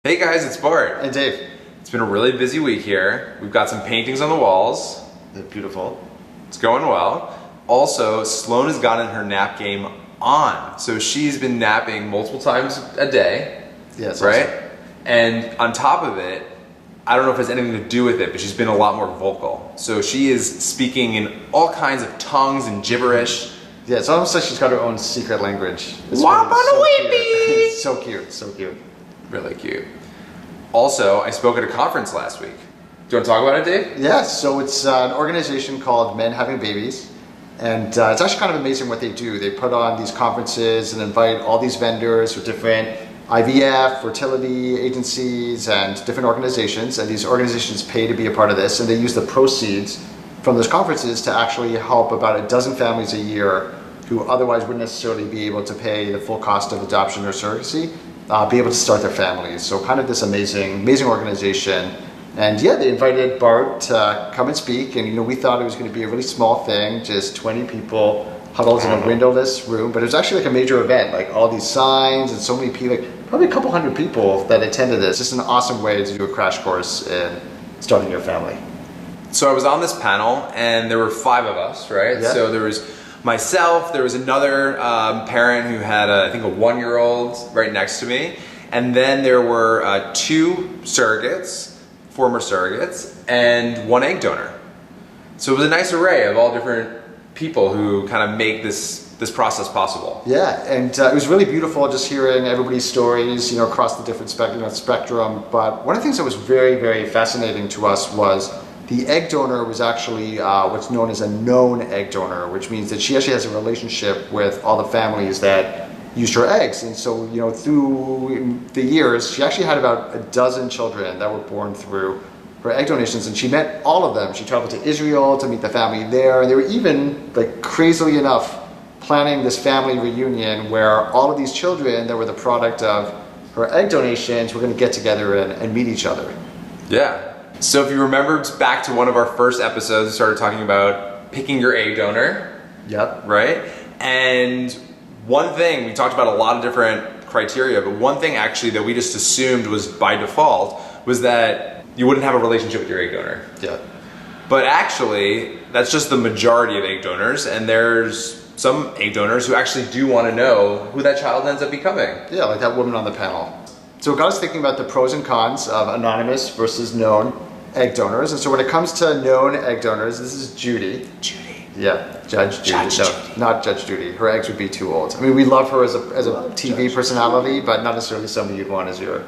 Hey guys, it's Bart. And Dave. It's been a really busy week here. We've got some paintings on the walls. They're beautiful. It's going well. Also, Sloan has gotten her nap game on. So she's been napping multiple times a day. Yes. Right? Awesome. And on top of it, I don't know if it has anything to do with it, but she's been a lot more vocal. So she is speaking in all kinds of tongues and gibberish. Yeah, it's almost like she's got her own secret language. It's so cute, so cute. Really cute. Also, I spoke at a conference last week. Do you want to talk about it, Dave? Yeah, so it's an organization called Men Having Babies. And it's actually kind of amazing what they do. They put on these conferences and invite all these vendors with different IVF, fertility agencies, and different organizations. And these organizations pay to be a part of this. And they use the proceeds from those conferences to actually help about a dozen families a year who otherwise wouldn't necessarily be able to pay the full cost of adoption or surrogacy, be able to start their families. So kind of this amazing organization. And yeah, they invited Bart to come and speak. And we thought it was going to be a really small thing, just 20 people huddled in a windowless room. But it was actually like a major event, like all these signs and so many people, like probably a couple hundred people that attended this. Just an awesome way to do a crash course in starting your family. So I was on this panel and there were 5 of us, right? Yeah. So there was myself, there was another parent who had, I think, a 1-year-old right next to me. And then there were 2 surrogates, former surrogates, and 1 egg donor. So it was a nice array of all different people who kind of make this process possible. Yeah, and it was really beautiful just hearing everybody's stories, across the different spectrum. But one of the things that was very, very fascinating to us was the egg donor was actually what's known as a known egg donor, which means that she actually has a relationship with all the families that used her eggs. And so, through the years, she actually had about a dozen children that were born through her egg donations, and she met all of them. She traveled to Israel to meet the family there, and they were even, like, crazily enough, planning this family reunion where all of these children that were the product of her egg donations were going to get together and meet each other. Yeah. So if you remember back to one of our first episodes, we started talking about picking your egg donor. Yep. Right? And one thing, we talked about a lot of different criteria, but one thing actually that we just assumed was by default was that you wouldn't have a relationship with your egg donor. Yeah. But actually, that's just the majority of egg donors, and there's some egg donors who actually do want to know who that child ends up becoming. Yeah, like that woman on the panel. So it got us thinking about the pros and cons of anonymous versus known egg donors. And so when it comes to known egg donors, this is Judy. Judy. Yeah, Judge Judy. Not Judge Judy. Her eggs would be too old. I mean, we love her as a TV personality, but not necessarily somebody you'd want as your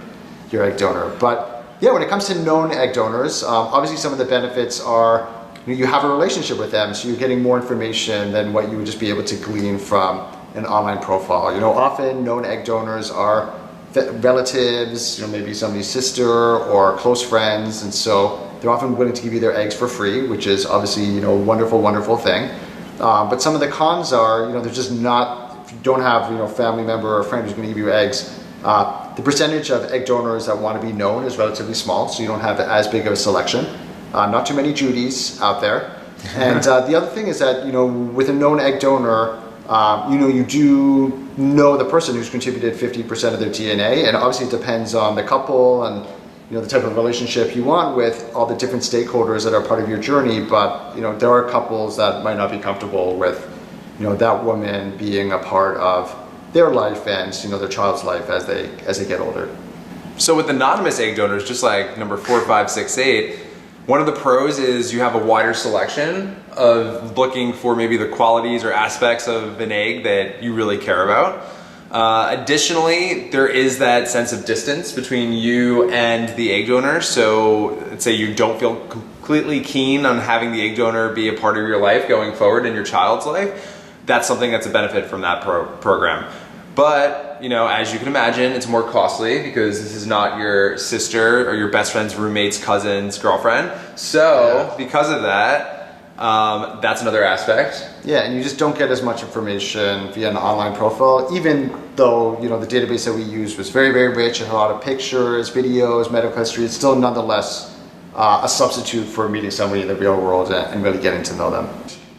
egg donor. But yeah, when it comes to known egg donors, obviously some of the benefits are you have a relationship with them, so you're getting more information than what you would just be able to glean from an online profile. Often known egg donors are relatives, maybe somebody's sister or close friends, and so they're often willing to give you their eggs for free, which is obviously a wonderful thing. But some of the cons are they're just not. If you don't have family member or friend who's going to give you eggs, the percentage of egg donors that want to be known is relatively small, so you don't have as big of a selection. Not too many Judys out there. And the other thing is that with a known egg donor, you do know the person who's contributed 50% of their DNA, and obviously it depends on the couple and the type of relationship you want with all the different stakeholders that are part of your journey. But there are couples that might not be comfortable with that woman being a part of their life and their child's life as they get older. So with anonymous egg donors, just like number 4, 5, 6, 8, one of the pros is you have a wider selection of looking for maybe the qualities or aspects of an egg that you really care about. Additionally, there is that sense of distance between you and the egg donor. So let's say you don't feel completely keen on having the egg donor be a part of your life going forward in your child's life. That's something that's a benefit from that program. But, as you can imagine, it's more costly because this is not your sister or your best friend's roommate's cousin's girlfriend. So, because of that, that's another aspect. Yeah, and you just don't get as much information via an online profile, even though, the database that we used was very, very rich and had a lot of pictures, videos, medical history. It's still nonetheless a substitute for meeting somebody in the real world and really getting to know them.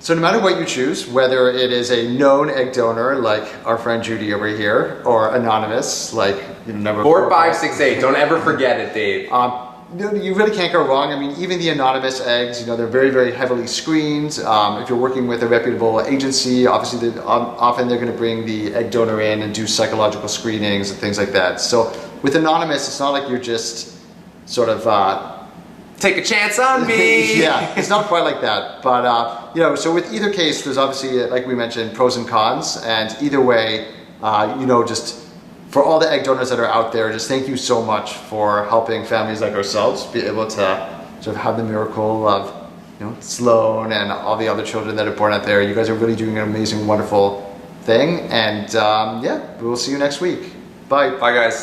So no matter what you choose, whether it is a known egg donor like our friend Judy over here, or anonymous like number 4568. Don't ever forget it, Dave. You really can't go wrong. I mean, even the anonymous eggs, they're very, very heavily screened. If you're working with a reputable agency, obviously often they're going to bring the egg donor in and do psychological screenings and things like that. So with anonymous, it's not like you're just sort of take a chance on me. Yeah, it's not quite like that. But so with either case, there's obviously, like we mentioned, pros and cons. And either way, just for all the egg donors that are out there, just thank you so much for helping families like ourselves be able to sort of have the miracle of Sloan and all the other children that are born out there. You guys are really doing an amazing, wonderful thing. And we'll see you next week. Bye. Bye, guys.